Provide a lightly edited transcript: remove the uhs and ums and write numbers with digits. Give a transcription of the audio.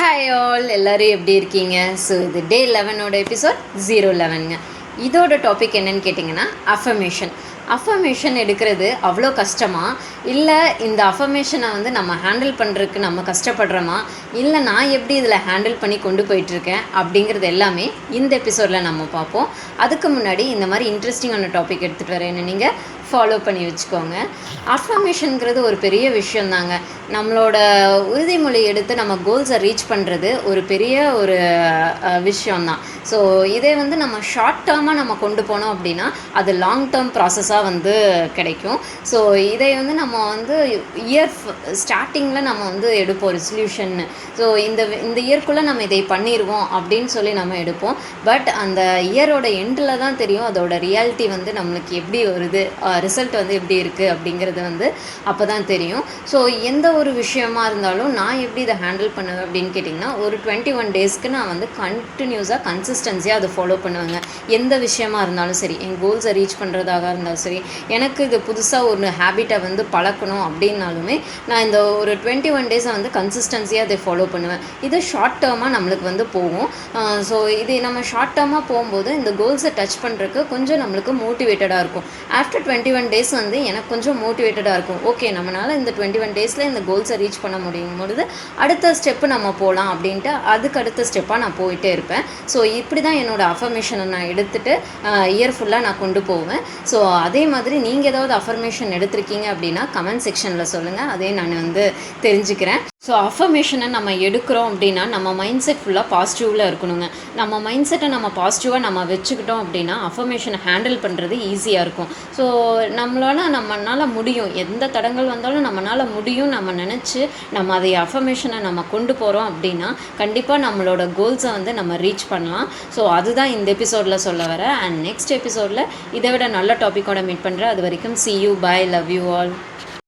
Hi all எல்லோரும் எப்படி இருக்கீங்க? ஸோ இது டே 11ஓட எபிசோட் 011ங்க. இதோட டாபிக் என்னன்னு கேட்டிங்கன்னா அஃபர்மேஷன் எடுக்கிறது அவ்வளோ கஷ்டமா, இல்லை இந்த அஃபர்மேஷனை வந்து நம்ம ஹேண்டில் பண்ணுறதுக்கு நம்ம கஷ்டப்படுறோமா, இல்லை நான் எப்படி இதில் ஹேண்டில் பண்ணி கொண்டு போயிட்டுருக்கேன் அப்படிங்கிறது எல்லாமே இந்த எபிசோடில் நம்ம பார்ப்போம். அதுக்கு முன்னாடி இந்த மாதிரி இன்ட்ரெஸ்டிங்கான டாபிக் எடுத்துகிட்டு வரேன்னு நீங்கள் ஃபாலோ பண்ணி வச்சுக்கோங்க. அஃபர்மேஷனுங்கிறது ஒரு பெரிய விஷயந்தாங்க. நம்மளோட உறுதிமொழி எடுத்து நம்ம கோல்ஸை ரீச் பண்ணுறது ஒரு பெரிய ஒரு விஷயந்தான். ஸோ இதே வந்து நம்ம ஷார்ட் டேர்மாக நம்ம கொண்டு போனோம் அப்படின்னா அது லாங் டேர்ம் ப்ராசஸாக வந்து கிடைக்கும். ஸோ இதை வந்து நம்ம வந்து ஸ்டார்டிங்கில் நம்ம வந்து எடுப்போம் ரெசல்யூஷன்னு. ஸோ இந்த இயர்க்குள்ளே நம்ம இதை பண்ணிடுவோம் அப்படின்னு சொல்லி நம்ம எடுப்போம். பட் அந்த இயரோட எண்டில் தான் தெரியும் அதோட ரியாலிட்டி வந்து நம்மளுக்கு எப்படி வருது, ரிசல்ட் வந்து எப்படி இருக்குது அப்படிங்கிறது வந்து அப்போ தான் தெரியும். ஸோ எந்த ஒரு விஷயமா இருந்தாலும் நான் எப்படி இதை ஹேண்டில் பண்ணுவேன் அப்படின்னு கேட்டிங்கன்னா, ஒரு 21 டேஸ்க்கு நான் வந்து கண்டினியூஸாக கன்சிஸ்டன்சியாக அதை ஃபாலோ பண்ணுவேங்க. எந்த விஷயமா இருந்தாலும் சரி, என் கோல்ஸை ரீச் பண்ணுறதாக இருந்தாலும் சரி, எனக்கு இது புதுசாக ஒரு ஹேபிட்டை வந்து பழக்கணும் அப்படின்னாலுமே நான் இந்த ஒரு 21 டேஸை வந்து கன்சிஸ்டன்சியாக அதை ஃபாலோ பண்ணுவேன். இது ஷார்ட் டேர்மாக நம்மளுக்கு வந்து போகும். ஸோ இது நம்ம ஷார்ட் டேர்மாக போகும்போது இந்த கோல்ஸை டச் பண்ணுறதுக்கு கொஞ்சம் நம்மளுக்கு மோட்டிவேட்டடாக இருக்கும். ஆஃப்டர் 21 டேஸ் வந்து எனக்கு கொஞ்சம் மோட்டிவேட்டடாக இருக்கும். ஓகே, நம்மளால் இந்த 21 டேஸில் இந்த கோல்ஸை ரீச் பண்ண முடியும் பொழுது அடுத்த ஸ்டெப்பு நம்ம போகலாம் அப்படின்ட்டு அதுக்கு அடுத்த ஸ்டெப்பாக நான் போயிட்டே இருப்பேன். ஸோ இப்படி தான் என்னோடய அஃபர்மேஷனை நான் எடுத்துகிட்டு இயர் ஃபுல்லாக நான் கொண்டு போவேன். ஸோ அதே மாதிரி நீங்கள் ஏதாவது அஃபர்மேஷன் எடுத்திருக்கீங்க அப்படின்னா கமெண்ட் செக்ஷனில் சொல்லுங்கள், அதே நான் வந்து தெரிஞ்சுக்கிறேன். ஸோ அஃபர்மேஷனை நம்ம எடுக்கிறோம் அப்படின்னா நம்ம மைண்ட் செட் ஃபுல்லாக பாசிட்டிவில் இருக்கணுங்க. நம்ம மைண்ட் செட்டை நம்ம பாசிட்டிவாக நம்ம வச்சுக்கிட்டோம் அப்படின்னா அஃபர்மேஷனை ஹேண்டில் பண்ணுறது ஈஸியாக இருக்கும். ஸோ நம்மளால் முடியும், எந்த தடங்கள் வந்தாலும் நம்மளால் முடியும் நம்ம நினச்சி நம்ம அதை அஃபர்மேஷனை நம்ம கொண்டு போகிறோம் அப்படின்னா கண்டிப்பாக நம்மளோட கோல்ஸை வந்து நம்ம ரீச் பண்ணலாம். ஸோ அதுதான் இந்த எபிசோடில் சொல்ல வரேன். அண்ட் நெக்ஸ்ட் எபிசோடில் இதை விட நல்ல டாப்பிக்கோட மீட் பண்ணுறேன். அது வரைக்கும் see you, bye, love you all.